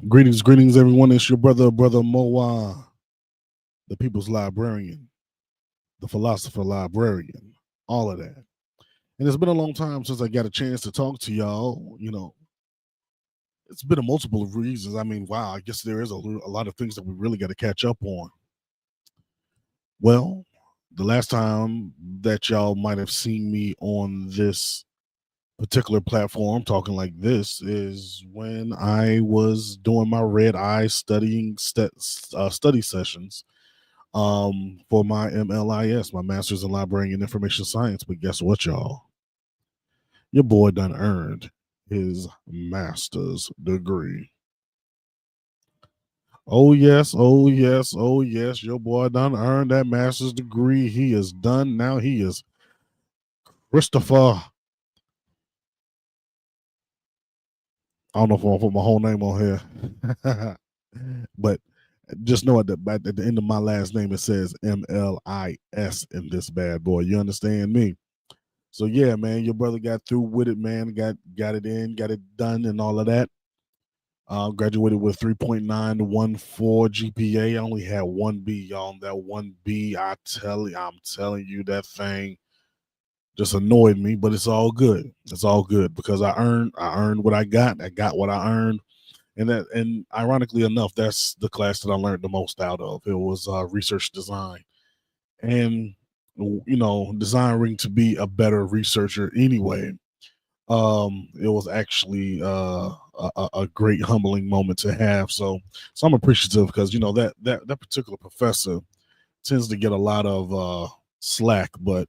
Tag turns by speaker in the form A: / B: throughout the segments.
A: Greetings, everyone. It's your brother Moa, the people's librarian, the philosopher librarian, all of that. And it's been a long time since I got a chance to talk to y'all. It's been a multiple of reasons. I mean, wow, I guess there is a lot of things that we really got to catch up on. Well, the last time that y'all might have seen me on this particular platform talking like this is when I was doing my red eye study sessions for my MLIS, my Master's in Library and Information Science. But guess what, y'all? Your boy done earned his master's degree. Oh yes, oh yes, oh yes. Your boy done earned that master's degree. He is done now. He is Christopher. I don't know if I'm gonna put my whole name on here, but just know at the end of my last name it says MLIS in this bad boy. You understand me? So yeah, man, your brother got through with it, man. Got it in, got it done, and all of that. Graduated with 3.914 GPA. I only had one B, y'all. That one B, I'm telling you, that thing just annoyed me, but it's all good. It's all good because I earned what I got. I got what I earned. And ironically enough, that's the class that I learned the most out of. It was research design, and desiring to be a better researcher anyway. It was actually a great humbling moment to have. So I'm appreciative because that particular professor tends to get a lot of slack, but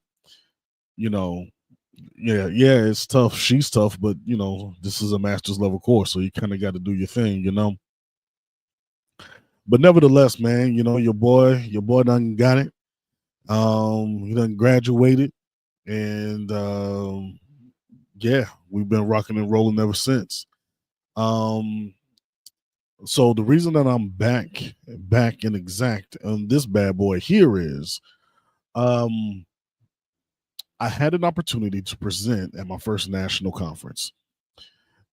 A: you know yeah, it's tough. She's tough, but this is a master's level course, so you kind of got to do your thing. But nevertheless, man, your boy done got it. He done graduated, and yeah, we've been rocking and rolling ever since. Um, so the reason that I'm back in exact on this bad boy here is, um, I had an opportunity to present at my first national conference,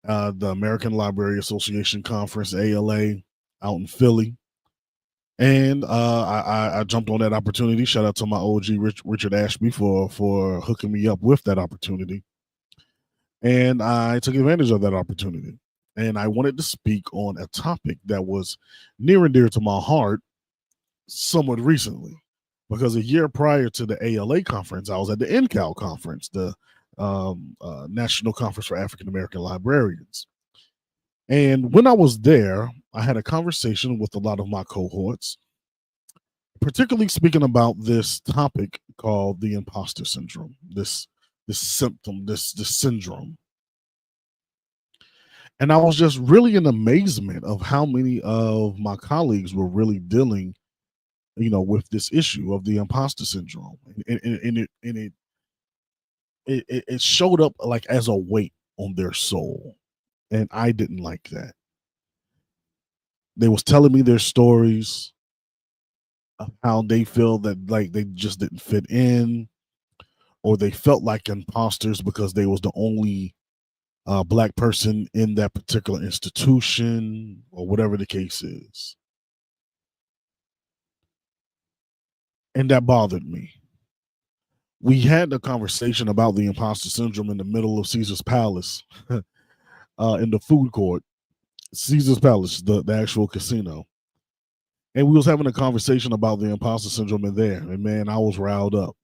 A: the American Library Association Conference (ALA) out in Philly. And I jumped on that opportunity. Shout out to my OG Richard Ashby for hooking me up with that opportunity. And I took advantage of that opportunity. And I wanted to speak on a topic that was near and dear to my heart somewhat recently. Because a year prior to the ALA conference, I was at the NCAL conference, the National Conference for African American Librarians. And when I was there, I had a conversation with a lot of my cohorts, particularly speaking about this topic called the imposter syndrome, this symptom, this syndrome. And I was just really in amazement of how many of my colleagues were really dealing, with this issue of the imposter syndrome, and it showed up like as a weight on their soul, and I didn't like that. They was telling me their stories of how they feel that like they just didn't fit in, or they felt like imposters because they was the only black person in that particular institution, or whatever the case is. And that bothered me. We had a conversation about the imposter syndrome in the middle of Caesar's Palace, in the food court. Caesar's Palace, the actual casino. And we was having a conversation about the imposter syndrome in there. And man, I was riled up.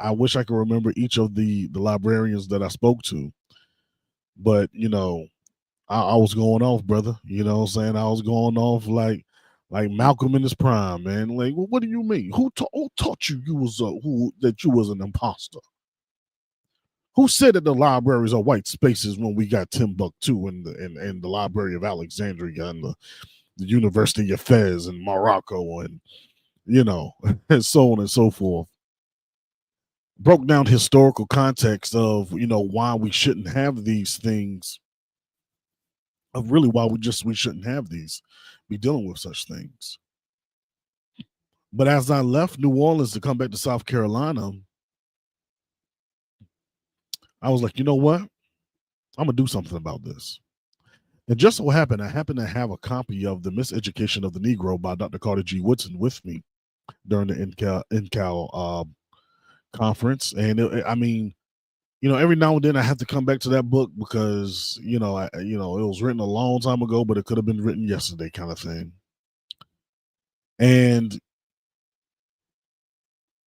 A: I wish I could remember each of the librarians that I spoke to. But, I was going off, brother. You know what I'm saying? I was going off like Malcolm in his prime, man. Like, well, what do you mean? Who taught you that you was an imposter? Who said that the libraries are white spaces when we got Timbuktu and the Library of Alexandria and the University of Fez and Morocco and and so on and so forth. Broke down historical context of why we shouldn't have these things, of really why we shouldn't have these, be dealing with such things. But as I left New Orleans to come back to South Carolina, I was like, you know what? I'm gonna do something about this. And just so happened, I happen to have a copy of The Miseducation of the Negro by Dr. Carter G. Woodson with me during the NCAL conference. And I mean, every now and then I have to come back to that book because it was written a long time ago, but it could have been written yesterday, kind of thing. And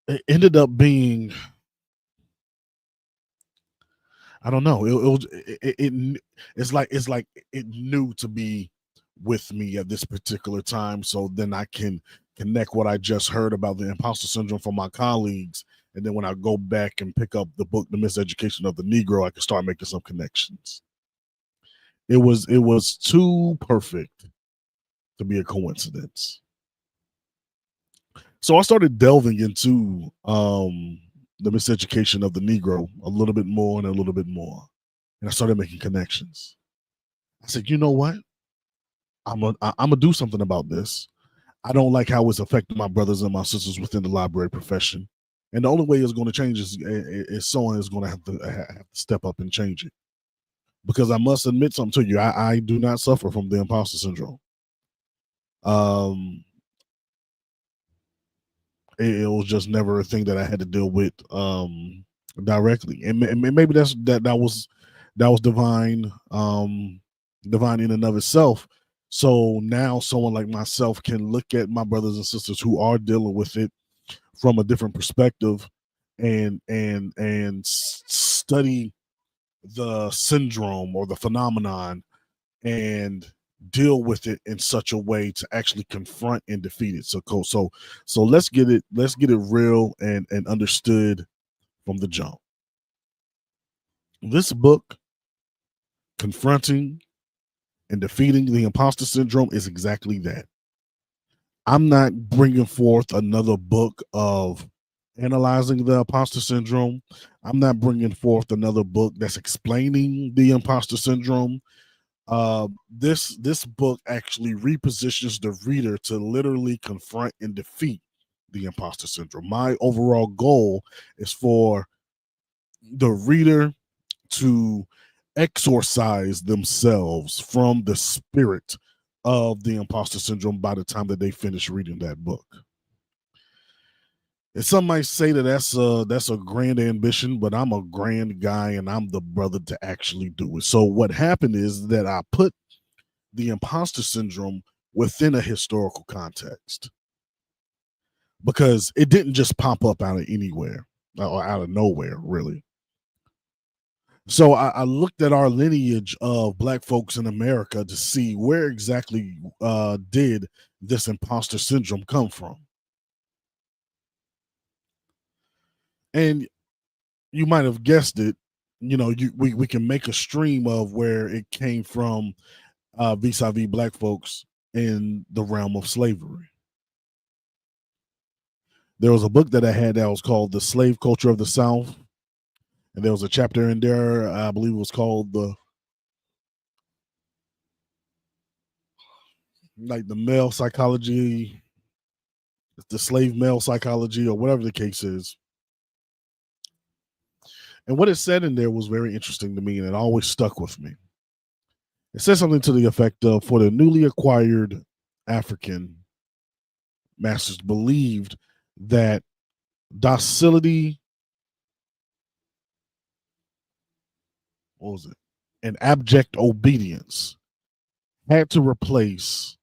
A: it ended up being, I don't know, it's like it knew to be with me at this particular time, so then I can connect what I just heard about the imposter syndrome from my colleagues, and then when I go back and pick up the book, The Miseducation of the Negro, I can start making some connections. It was too perfect to be a coincidence. So I started delving into the miseducation of the Negro a little bit more and a little bit more. And I started making connections. I said, you know what? I'm gonna do something about this. I don't like how it's affecting my brothers and my sisters within the library profession. And the only way it's going to change is someone is going to have to step up and change it. Because I must admit something to you, I do not suffer from the imposter syndrome. Um, it was just never a thing that I had to deal with directly, and maybe that was divine, divine in and of itself. So now someone like myself can look at my brothers and sisters who are dealing with it from a different perspective, and study the syndrome or the phenomenon and deal with it in such a way to actually confront and defeat it. So let's get it real and understood from the jump. This book, Confronting and Defeating the Imposter Syndrome, is exactly that. I'm not bringing forth another book of analyzing the imposter syndrome. I'm not bringing forth another book that's explaining the imposter syndrome. This book actually repositions the reader to literally confront and defeat the imposter syndrome. My overall goal is for the reader to exorcise themselves from the spirit of the imposter syndrome by the time that they finish reading that book. And some might say that that's a grand ambition, but I'm a grand guy and I'm the brother to actually do it. So what happened is that I put the imposter syndrome within a historical context, because it didn't just pop up out of anywhere or out of nowhere, really. So I looked at our lineage of Black folks in America to see where exactly did this imposter syndrome come from. And you might have guessed it, we can make a stream of where it came from, vis-a-vis Black folks in the realm of slavery. There was a book that I had that was called The Slave Culture of the South. And there was a chapter in there, I believe it was called the male psychology, the slave male psychology, or whatever the case is. And what it said in there was very interesting to me, and it always stuck with me. It said something to the effect of, for the newly acquired African masters believed that docility, what was it, and abject obedience had to replace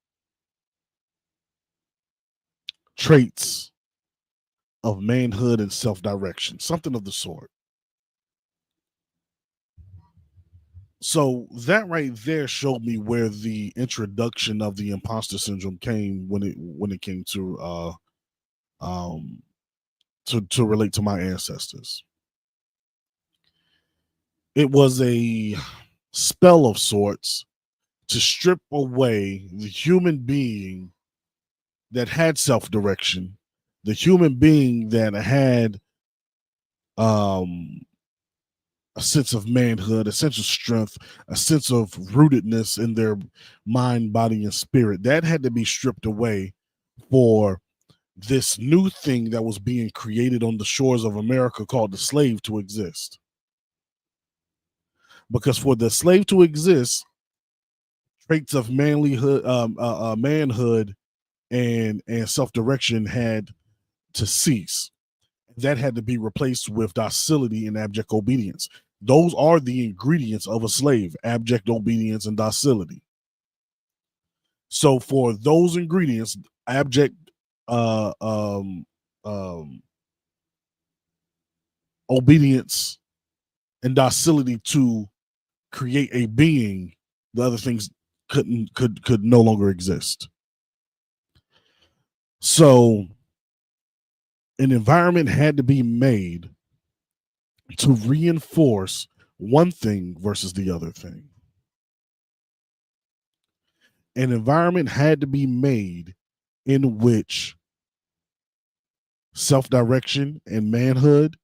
A: traits of manhood and self-direction, something of the sort. So that right there showed me where the introduction of the imposter syndrome came when it came to to relate to my ancestors. It was a spell of sorts to strip away the human being that had self-direction, the human being that had um a sense of manhood, a sense of strength, a sense of rootedness in their mind, body, and spirit. That had to be stripped away for this new thing that was being created on the shores of America called the slave to exist. Because for the slave to exist, traits of manhood, and self-direction had to cease. That had to be replaced with docility and abject obedience. Those are the ingredients of a slave: abject obedience and docility. So for those ingredients, abject uh, um, um, obedience and docility to create a being, the other things could no longer exist. So an environment had to be made to reinforce one thing versus the other thing. An environment had to be made in which self-direction and manhood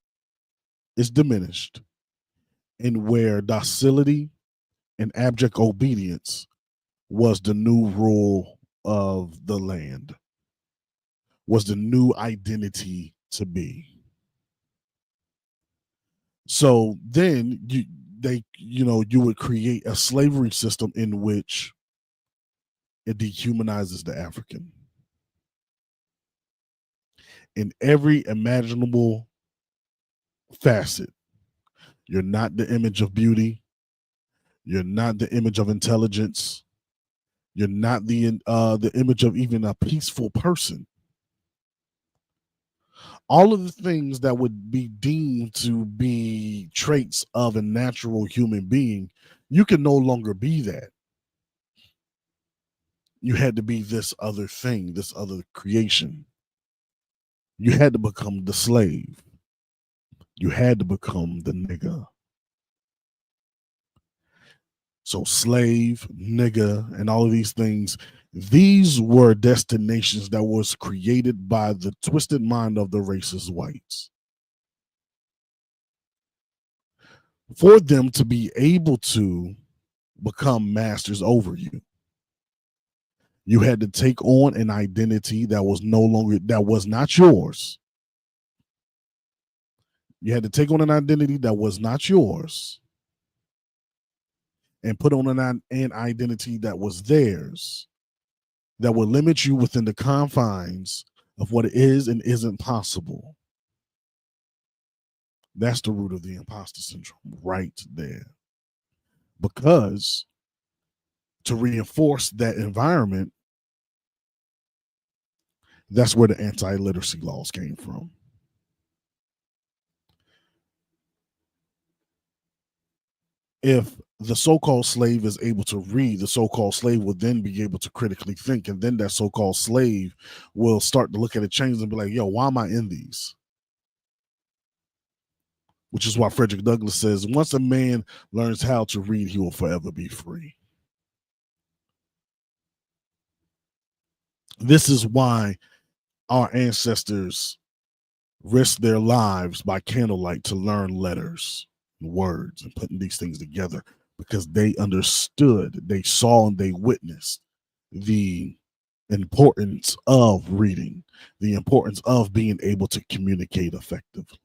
A: is diminished, and where docility and abject obedience was the new rule of the land, was the new identity to be. So then you would create a slavery system in which it dehumanizes the African in every imaginable facet. You're not the image of beauty. You're not the image of intelligence. You're not the image of even a peaceful person. All of the things that would be deemed to be traits of a natural human being, you can no longer be that. You had to be this other thing, this other creation. You had to become the slave. You had to become the nigga. So slave, nigga, and all of these things, these were destinations that was created by the twisted mind of the racist whites for them to be able to become masters over you. You had to take on an identity that was not yours. You had to take on an identity that was not yours and put on an identity that was theirs, that would limit you within the confines of what is and isn't possible. That's the root of the imposter syndrome right there. Because to reinforce that environment, that's where the anti-literacy laws came from. If the so-called slave is able to read, the so-called slave will then be able to critically think, and then that so-called slave will start to look at a change and be like, yo, why am I in these? Which is why Frederick Douglass says, once a man learns how to read, he will forever be free. This is why our ancestors risked their lives by candlelight to learn letters and words and putting these things together, because they understood, they saw, and they witnessed the importance of reading, the importance of being able to communicate effectively.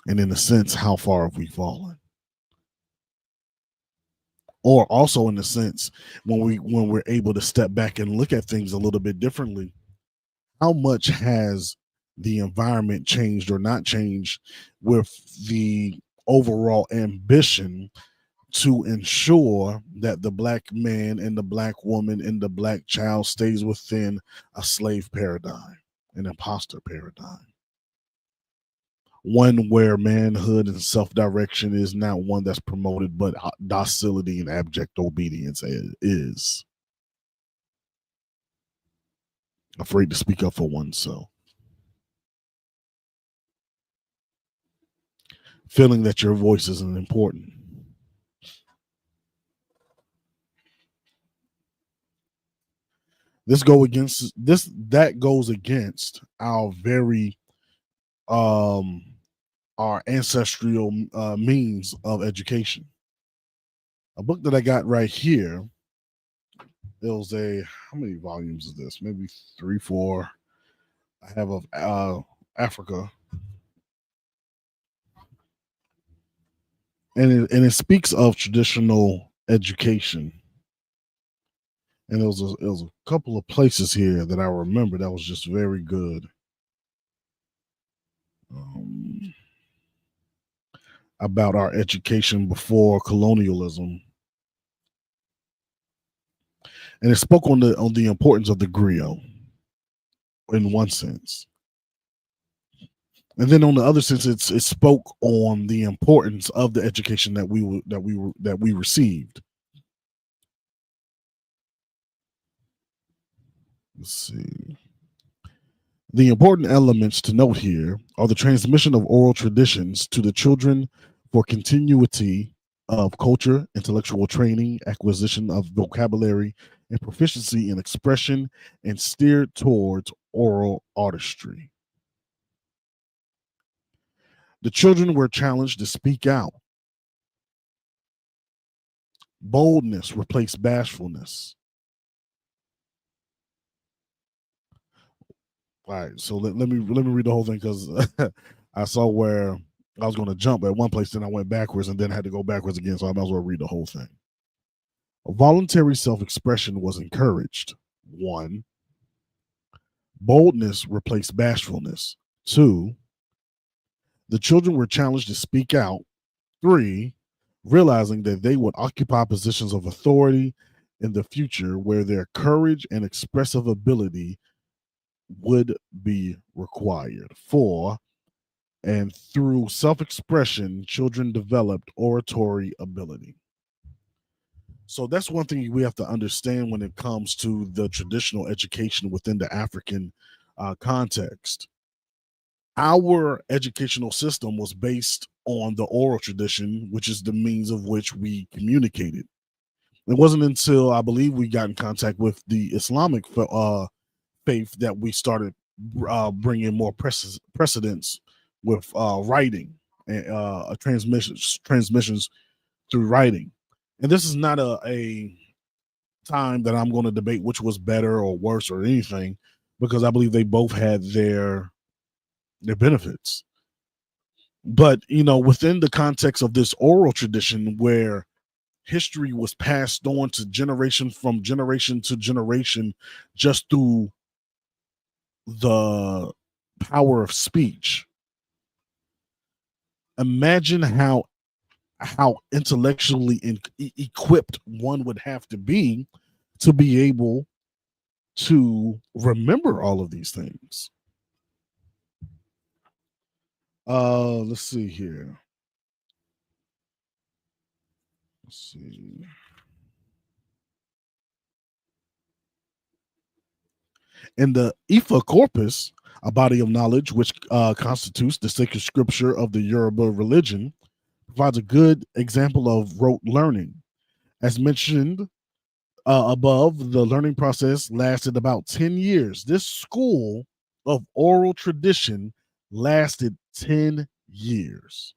A: And in a sense, how far have we fallen? Or also in a sense, when we're able to step back and look at things a little bit differently, how much has the environment changed or not changed with the overall ambition to ensure that the black man and the black woman and the black child stays within a slave paradigm, an imposter paradigm, one where manhood and self-direction is not one that's promoted, but docility and abject obedience is. Afraid to speak up for oneself, feeling that your voice isn't important. That goes against our very our ancestral means of education. A book that I got right here, there was how many volumes is this? Maybe 3, 4. I have of Africa. and it speaks of traditional education. And there was a couple of places here that I remember that was just very good. Um, about our education before colonialism, and it spoke on the importance of the griot in one sense, and then on the other sense, it spoke on the importance of the education that we received. Let's see. The important elements to note here are the transmission of oral traditions to the children for continuity of culture, intellectual training, acquisition of vocabulary, and proficiency in expression, and steered towards oral artistry. The children were challenged to speak out. Boldness replaced bashfulness. All right, so let me read the whole thing because I saw where I was going to jump at one place, then I went backwards, and then had to go backwards again. So I might as well read the whole thing. Voluntary self-expression was encouraged. 1. Boldness replaced bashfulness. 2. The children were challenged to speak out. 3. Realizing that they would occupy positions of authority in the future where their courage and expressive ability would be required. 4. And through self-expression, children developed oratory ability. So that's one thing we have to understand when it comes to the traditional education within the African context. Our educational system was based on the oral tradition, which is the means of which we communicated. It wasn't until I believe we got in contact with the Islamic faith that we started bringing more precedence with writing and transmissions through writing. And this is not a time that I'm going to debate which was better or worse or anything, because I believe they both had their benefits. But within the context of this oral tradition, where history was passed on to generation from generation to generation, just through the power of speech. Imagine how intellectually equipped one would have to be able to remember all of these things. Let's see here. Let's see. In the Ifa corpus, a body of knowledge which constitutes the sacred scripture of the Yoruba religion, provides a good example of rote learning. As mentioned above, the learning process lasted about 10 years. This school of oral tradition lasted 10 years.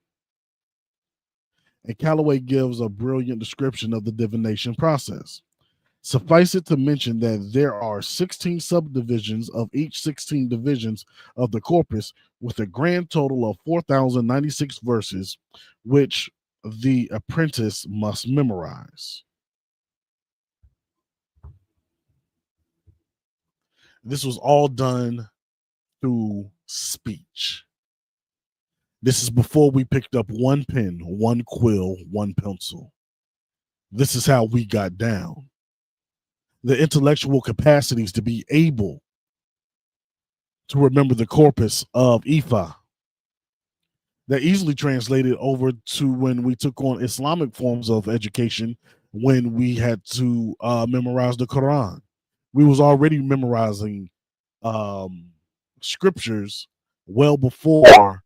A: And Calloway gives a brilliant description of the divination process. Suffice it to mention that there are 16 subdivisions of each 16 divisions of the corpus, with a grand total of 4,096 verses, which the apprentice must memorize. This was all done through speech. This is before we picked up one pen, one quill, one pencil. This is how we got down. The intellectual capacities to be able to remember the corpus of Ifa. That easily translated over to when we took on Islamic forms of education, when we had to memorize the Quran. We was already memorizing scriptures well before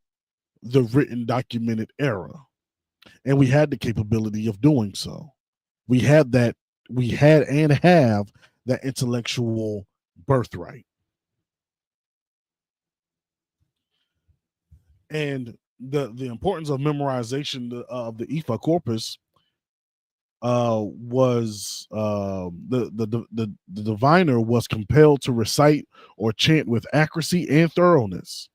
A: the written documented era, and we had the capability of doing so. We had that. We had and have that intellectual birthright. And the importance of memorization of the Ifa corpus was the diviner was compelled to recite or chant with accuracy and thoroughness.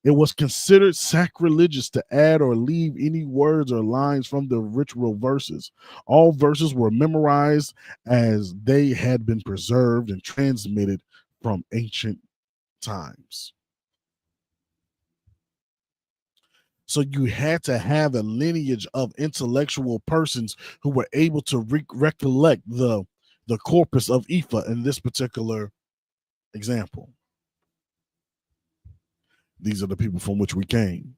A: It was considered sacrilegious to add or leave any words or lines from the ritual verses. All verses were memorized as they had been preserved and transmitted from ancient times. So you had to have a lineage of intellectual persons who were able to recollect the corpus of Ifa in this particular example. These are the people from which we came.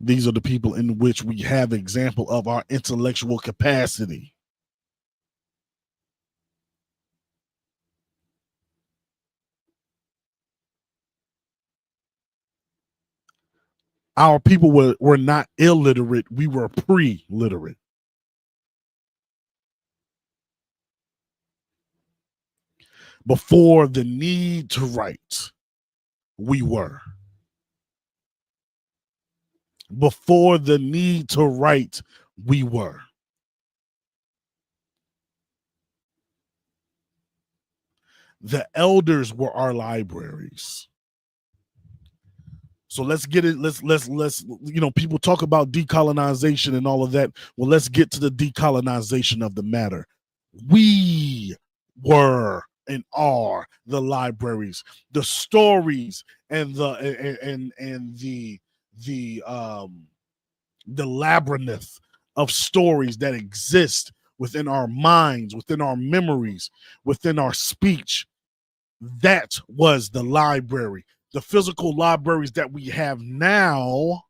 A: These are the people in which we have example of our intellectual capacity. Our people were not illiterate, we were pre-literate. Before the need to write, we were. Before the need to write, we were. The elders were our libraries. So let's get it. Let's people talk about decolonization and all of that. Well, let's get to the decolonization of the matter. We were and are the libraries, the stories, and the labyrinth of stories that exist within our minds, within our memories, within our speech. That was the library. The physical libraries that we have now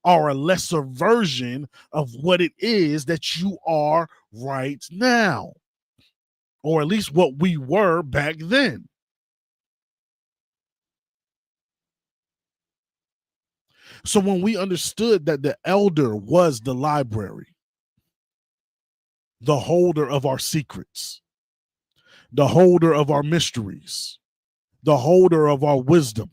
A: are a lesser version of what it is that you are right now, or at least what we were back then. So when we understood that the elder was the library, the holder of our secrets, the holder of our mysteries, the holder of our wisdom,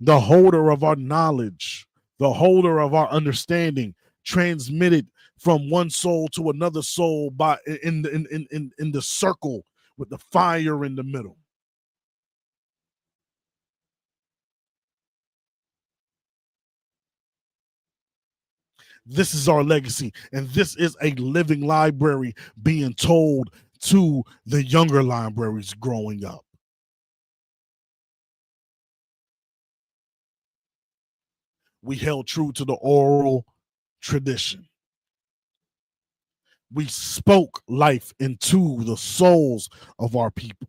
A: the holder of our knowledge, the holder of our understanding, transmitted from one soul to another soul by in the circle with the fire in the middle. This is our legacy, and this is a living library being told to the younger libraries growing up. We held true to the oral tradition. We spoke life into the souls of our people.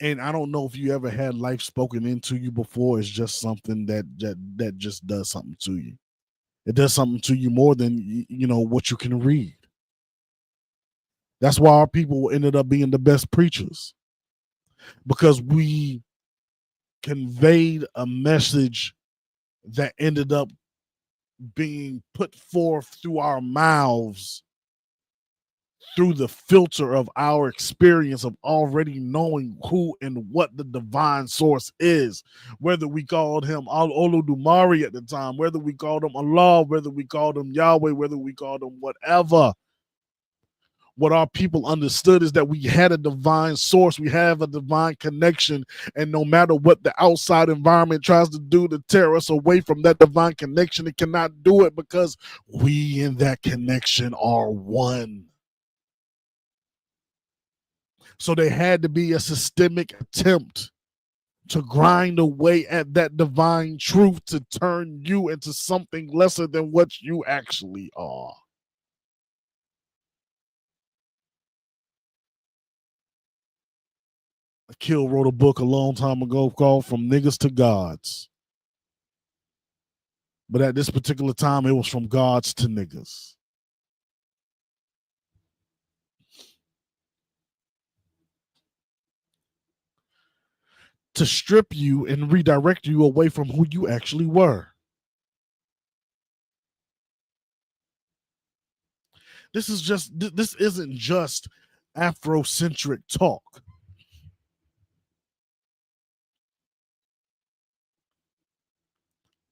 A: And I don't know if you ever had life spoken into you before. It's just something that just does something to you. It does something to you more than what you can read. That's why our people ended up being the best preachers, because we conveyed a message that ended up being put forth through our mouths through the filter of our experience of already knowing who and what the divine source is, whether we called him Olodumare at the time, whether we called him Allah, whether we called him Yahweh, whether we called him whatever. What our people understood is that we had a divine source, we have a divine connection, and no matter what the outside environment tries to do to tear us away from that divine connection, it cannot do it, because we in that connection are one. So there had to be a systemic attempt to grind away at that divine truth to turn you into something lesser than what you actually are. Kill wrote a book a long time ago called From Niggas to Gods. But at this particular time, it was from gods to niggas. To strip you and redirect you away from who you actually were. This isn't just Afrocentric talk.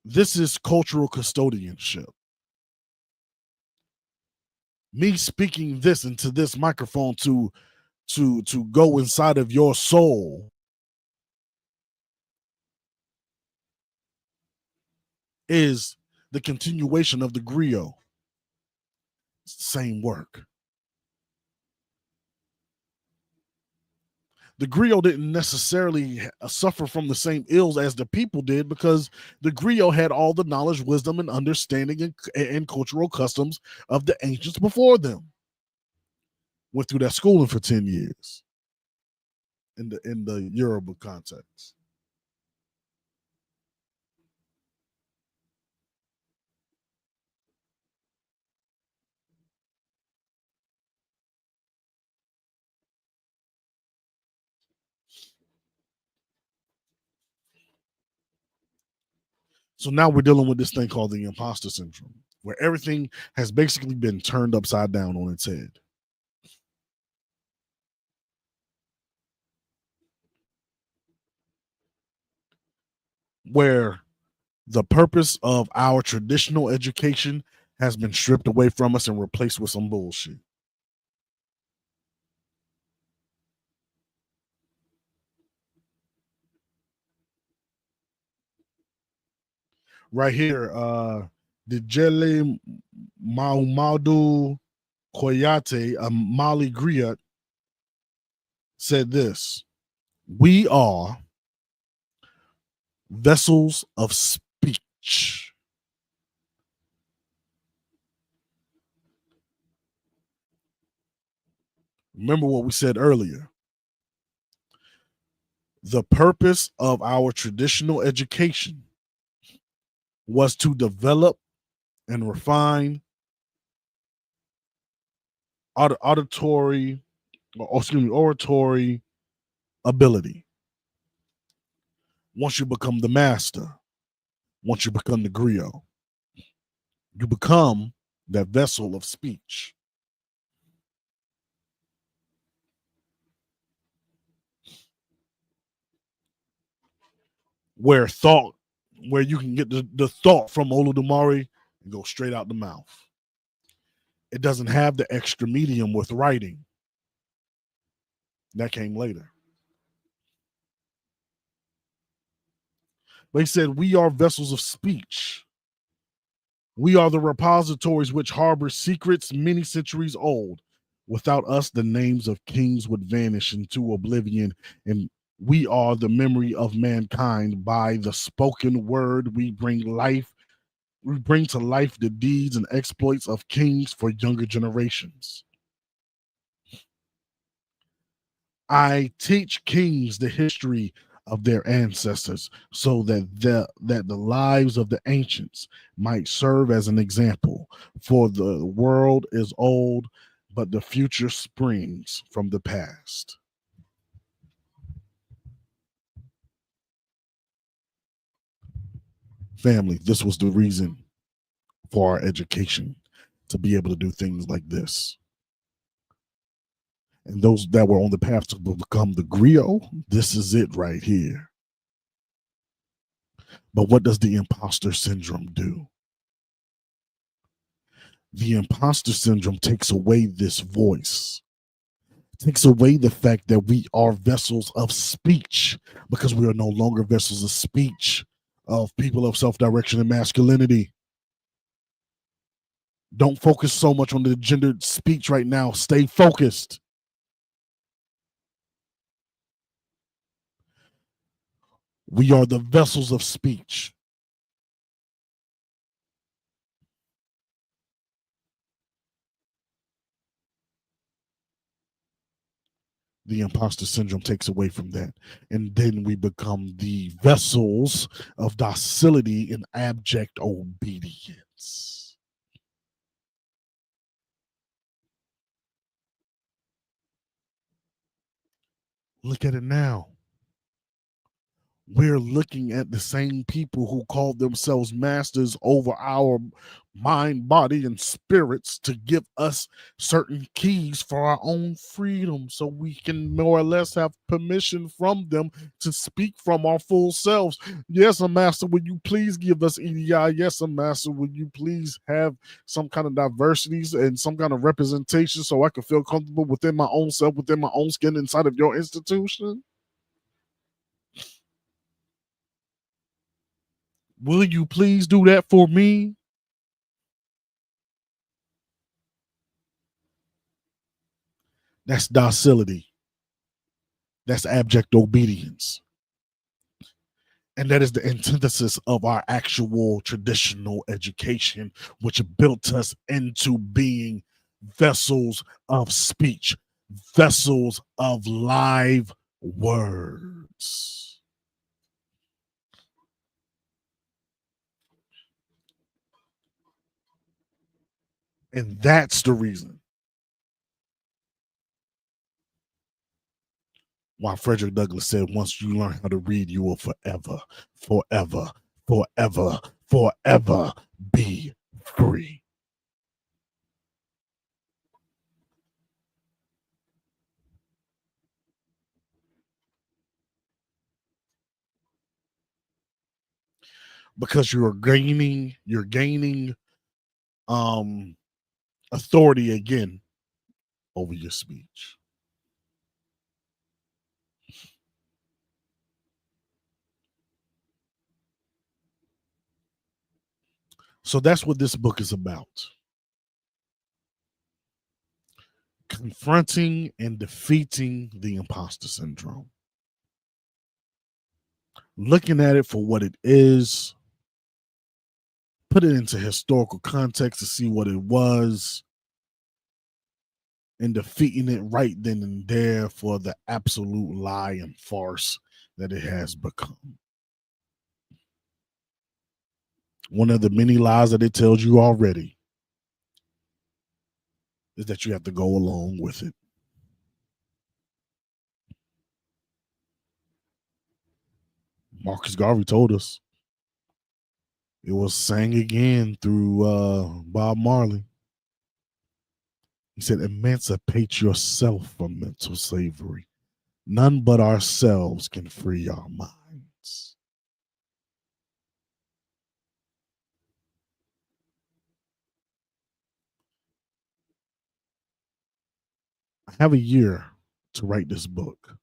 A: This is cultural custodianship. Me speaking this into this microphone to to go inside of your soul is the continuation of the griot. Same work. The griot didn't necessarily suffer from the same ills as the people did, because the griot had all the knowledge, wisdom, and understanding and cultural customs of the ancients before them. Went through that schooling for 10 years in the Yoruba context. So now we're dealing with this thing called the imposter syndrome, where everything has basically been turned upside down on its head. Where the purpose of our traditional education has been stripped away from us and replaced with some bullshit. Right here, Dijele Maumadu Koyate, a Mali griot, said this: "We are vessels of speech." Remember what we said earlier. The purpose of our traditional education was to develop and refine auditory, or excuse me, oratory ability. Once you become the master, once you become the griot, you become that vessel of speech. Where thought, where you can get the thought from Oludumare and go straight out the mouth. It doesn't have the extra medium with writing. That came later. They said, we are vessels of speech. We are the repositories which harbor secrets many centuries old. Without us, the names of kings would vanish into oblivion, and we are the memory of mankind. By the spoken word, we bring life. We bring to life the deeds and exploits of kings for younger generations. I teach kings the history of their ancestors, so that the lives of the ancients might serve as an example. For the world is old, but the future springs from the past. Family, this was the reason for our education, to be able to do things like this. And those that were on the path to become the griot, this is it right here. But what does the imposter syndrome do? The imposter syndrome takes away this voice, takes away the fact that we are vessels of speech, because we are no longer vessels of speech of people of self-direction and masculinity. Don't focus so much on the gendered speech right now. Stay focused. We are the vessels of speech. The imposter syndrome takes away from that. And then we become the vessels of docility and abject obedience. Look at it now. we're looking at the same people who call themselves masters over our mind, body, and spirits to give us certain keys for our own freedom so we can more or less have permission from them to speak from our full selves. Yes, a master, would you please give us EDI? Yes, a master, would you please have some kind of diversities and some kind of representation so I can feel comfortable within my own self, within my own skin inside of your institution? Will you please do that for me? That's docility. That's abject obedience. And that is the antithesis of our actual traditional education, which built us into being vessels of speech, vessels of live words. And that's the reason why Frederick Douglass said, once you learn how to read, you will forever, forever, forever, forever be free. Because you're gaining um authority again over your speech. So that's what this book is about. Confronting and defeating the imposter syndrome. Looking at it for what it is, put it into historical context to see what it was, and defeating it right then and there for the absolute lie and farce that it has become. One of the many lies that it tells you already is that you have to go along with it. Marcus Garvey told us. It was sang again through Bob Marley. He said, emancipate yourself from mental slavery. None but ourselves can free our minds. I have a year to write this book.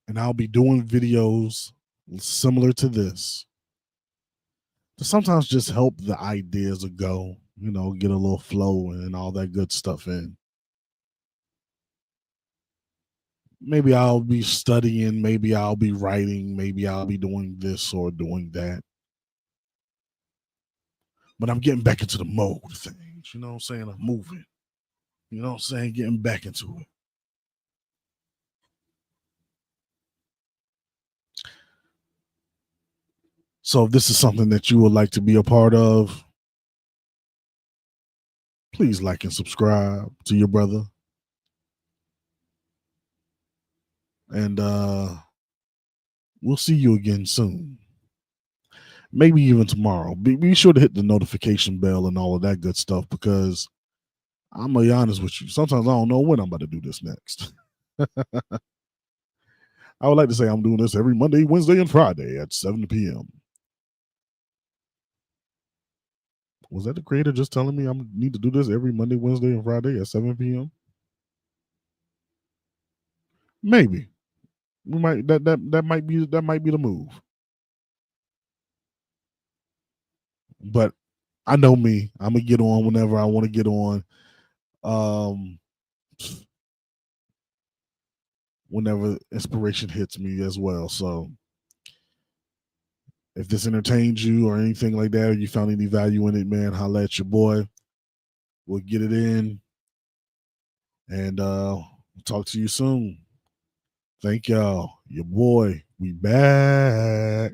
A: And I'll be doing videos similar to this to sometimes just help the ideas go, get a little flow and all that good stuff in. Maybe I'll be studying, maybe I'll be writing, maybe I'll be doing this or doing that. But I'm getting back into the mode of things, you know what I'm saying? I'm moving, you know what I'm saying? Getting back into it. So if this is something that you would like to be a part of, please like and subscribe to your brother. And we'll see you again soon. Maybe even tomorrow. Be sure to hit the notification bell and all of that good stuff, because I'm going to be honest with you. Sometimes I don't know when I'm about to do this next. I would like to say I'm doing this every Monday, Wednesday, and Friday at 7 p.m. Was that the creator just telling me I need to do this every Monday, Wednesday, and Friday at 7 p.m.? Maybe. We might that might be the move. But I know me. I'm gonna get on whenever I want to get on. Um Whenever inspiration hits me as well. So if this entertains you or anything like that, or you found any value in it, man, holla at your boy. We'll get it in. And talk to you soon. Thank y'all. Your boy. We back.